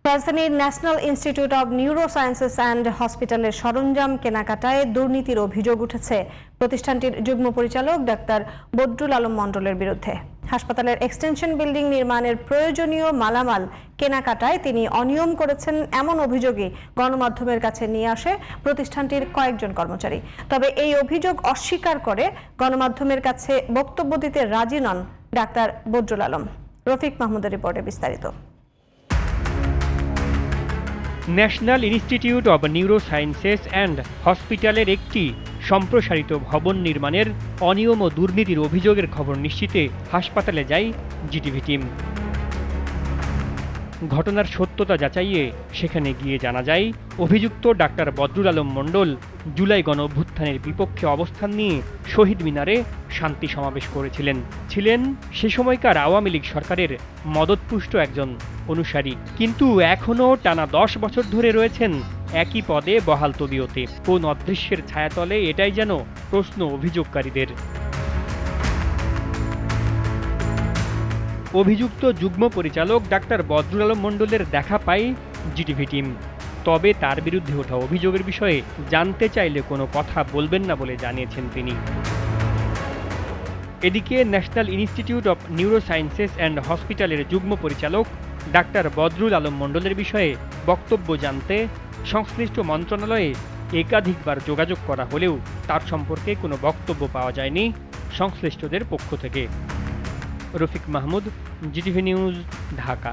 রাজধানীর national institute of neurosciences and হসপিটালের সরঞ্জাম কেনাকাটায় দুর্নীতির অভিযোগ উঠেছে প্রতিষ্ঠানটির যুগ্ম পরিচালক ডাক্তার বদরুল আলম মণ্ডলের বিরুদ্ধে। হাসপাতালের এক্সটেনশন বিল্ডিং নির্মাণের প্রয়োজনীয় মালামাল কেনাকাটায় তিনি অনিয়ম করেছেন এমন অভিযোগই গণমাধ্যমের কাছে নিয়ে আসে প্রতিষ্ঠানটির কয়েকজন কর্মচারী। তবে এই অভিযোগ অস্বীকার করে গণমাধ্যমের কাছে বক্তব্য দিতে রাজি নন ডাক্তার বদরুল আলম। রফিক মাহমুদের রিপোর্টে বিস্তারিত। National institute of neurosciences and হসপিটালের একটি সম্প্রসারিত ভবন নির্মাণের অনিয়ম ও দুর্নীতির অভিযোগের খবর নিশ্চিতে হাসপাতালে যায় জিটিভি টিম। ঘটনার সত্যতা যাচাইয়ে সেখানে গিয়ে জানা যায়, অভিযুক্ত ডাক্তার বদরুল আলম মণ্ডল জুলাই গণঅভ্যুত্থানের বিপক্ষে অবস্থান নিয়ে শহীদ মিনারে শান্তি সমাবেশ করেছিলেন। ছিলেন সে সময়কার আওয়ামী লীগ সরকারের মদতপুষ্ট একজন অনুসারী, কিন্তু এখনও টানা 10 বছর ধরে রয়েছেন একই পদে বহাল তবিয়তে। কোন অদৃশ্যের ছায়াতলে, এটাই যেন প্রশ্ন অভিযোগকারীদের। অভিযুক্ত যুগ্ম পরিচালক ডাক্তার বদরুল আলম মণ্ডলের দেখা পায় জিটিভি টিম। তবে তার বিরুদ্ধে ওঠা অভিযোগের বিষয়ে জানতে চাইলে কোনো কথা বলবেন না বলে জানিয়েছেন তিনি। এদিকে national institute of neurosciences and হসপিটালের যুগ্ম পরিচালক ডাক্তার বদরুল আলম মণ্ডলের বিষয়ে বক্তব্য জানতে সংশ্লিষ্ট মন্ত্রণালয়ে একাধিকবার যোগাযোগ করা হলেও তার সম্পর্কে কোনো বক্তব্য পাওয়া যায়নি সংশ্লিষ্টদের পক্ষ থেকে। Rafiq Mahmud, GTV news, Dhaka.